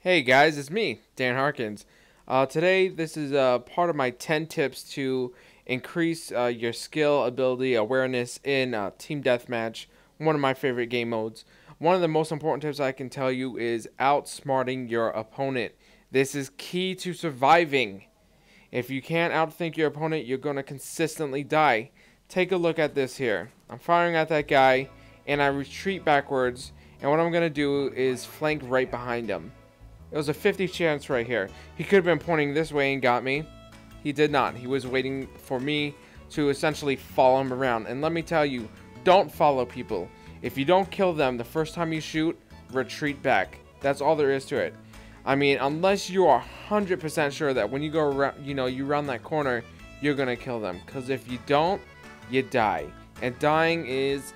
Hey guys, it's me, Dan Harkins. Today, this is part of my 10 tips to increase your skill, ability, awareness in Team Deathmatch, one of my favorite game modes. One of the most important tips I can tell you is outsmarting your opponent. This is key to surviving. If you can't outthink your opponent, you're going to consistently die. Take a look at this here. I'm firing at that guy, and I retreat backwards, and what I'm going to do is flank right behind him. It was a 50 chance right here. He could have been pointing this way and got me. He did not. He was waiting for me to essentially follow him around. And let me tell you, don't follow people. If you don't kill them the first time you shoot, retreat back. That's all there is to it. I mean, unless you are 100% sure that when you go around, you round that corner, you're going to kill them. Because if you don't, you die. And dying is,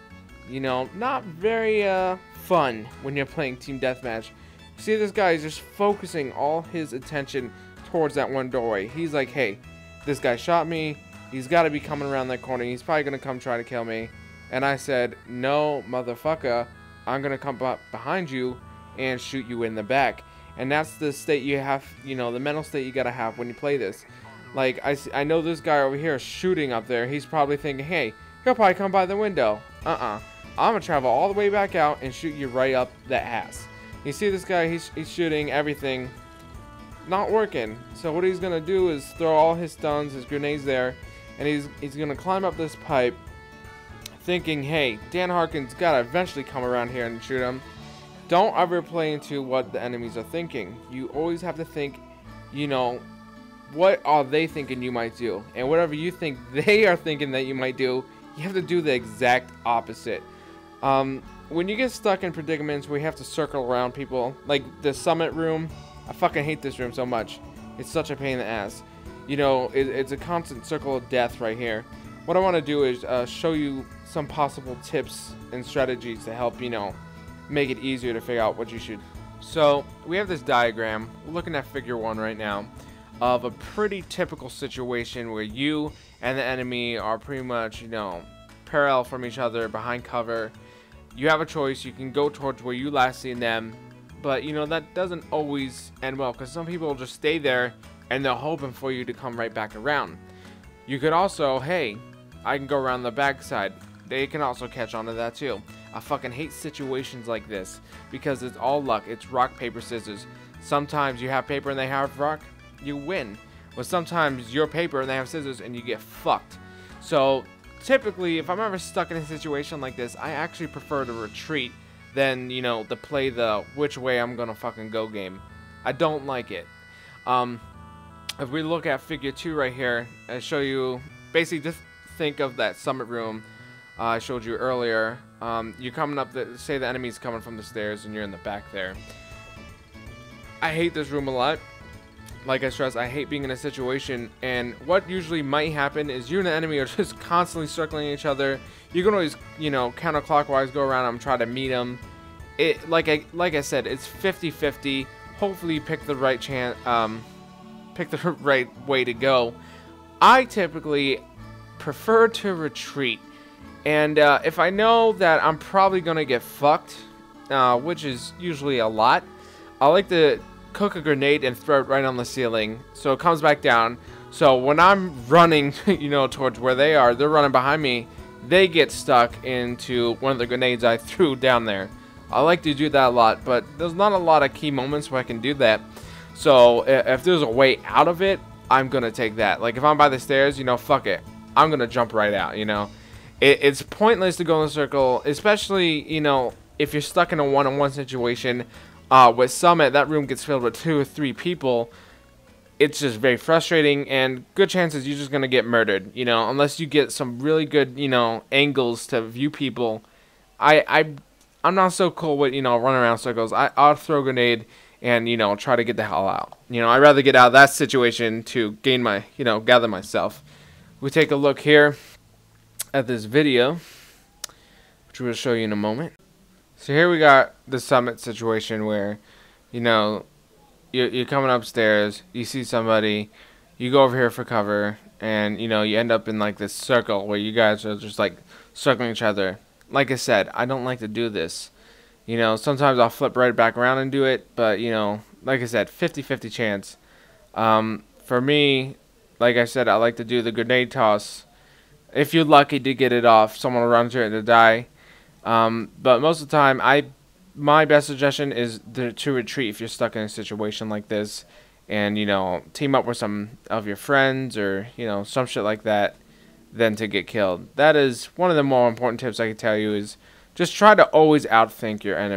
not very fun when you're playing Team Deathmatch. See, this guy is just focusing all his attention towards that one doorway. He's like, hey, this guy shot me. He's got to be coming around that corner. He's probably going to come try to kill me. And I said, no, motherfucker. I'm going to come up behind you and shoot you in the back. And that's the state you have, the mental state you got to have when you play this. Like, I know this guy over here shooting up there. He's probably thinking, hey, he'll probably come by the window. I'm going to travel all the way back out and shoot you right up the ass. You see this guy, he's shooting everything, not working. So what he's gonna do is throw all his stuns, his grenades there, and he's gonna climb up this pipe, thinking, hey, Dan Harkins gotta eventually come around here and shoot him. Don't ever play into what the enemies are thinking. You always have to think, what are they thinking you might do? And whatever you think they are thinking that you might do, you have to do the exact opposite. When you get stuck in predicaments where you have to circle around people, like the summit room, I fucking hate this room so much. It's such a pain in the ass. It's a constant circle of death right here. What I want to do is show you some possible tips and strategies to help, make it easier to figure out what you should. So, we have this diagram, we're looking at figure 1 right now, of a pretty typical situation where you and the enemy are pretty much, parallel from each other, behind cover. You have a choice. You can go towards where you last seen them, but that doesn't always end well, because some people will just stay there and they're hoping for you to come right back around. You could also, hey, I can go around the backside. They can also catch on to that too. I fucking hate situations like this because it's all luck. It's rock, paper, scissors. Sometimes you have paper and they have rock, you win. But sometimes you're paper and they have scissors and you get fucked. So typically, if I'm ever stuck in a situation like this, I actually prefer to retreat than, to play the which way I'm gonna fucking go game. I don't like it. If we look at figure 2 right here, I show you, basically just think of that summit room I showed you earlier. You're coming up, say the enemy's coming from the stairs and you're in the back there. I hate this room a lot. Like I stressed, I hate being in a situation, and what usually might happen is you and the enemy are just constantly circling each other. You can always, counterclockwise go around and try to meet them. Like I said, it's 50-50. Hopefully, you pick the right pick the right way to go. I typically prefer to retreat, and if I know that I'm probably gonna get fucked, which is usually a lot, I like to cook a grenade and throw it right on the ceiling so it comes back down. So when I'm running, towards where they are, they're running behind me, they get stuck into one of the grenades I threw down there. I like to do that a lot, but there's not a lot of key moments where I can do that. So if there's a way out of it, I'm gonna take that. Like if I'm by the stairs, fuck it, I'm gonna jump right out. It's pointless to go in a circle, especially if you're stuck in a one-on-one situation. With Summit, that room gets filled with 2 or 3 people. It's just very frustrating, and good chances you're just gonna get murdered. Unless you get some really good, angles to view people. I'm not so cool with running around circles. I'll throw a grenade and try to get the hell out. I'd rather get out of that situation to gain my gather myself. We take a look here at this video, which we'll show you in a moment. So here we got the summit situation where, you're coming upstairs, you see somebody, you go over here for cover, and, you end up in, like, this circle where you guys are just, like, circling each other. Like I said, I don't like to do this. You know, sometimes I'll flip right back around and do it, but, you know, like I said, 50-50 chance. For me, like I said, I like to do the grenade toss. If you're lucky to get it off, someone will run into it to die. But most of the time, my best suggestion is to retreat if you're stuck in a situation like this, and you know, team up with some of your friends or you know some shit like that, than to get killed. That is one of the more important tips I can tell you is just try to always outthink your enemy.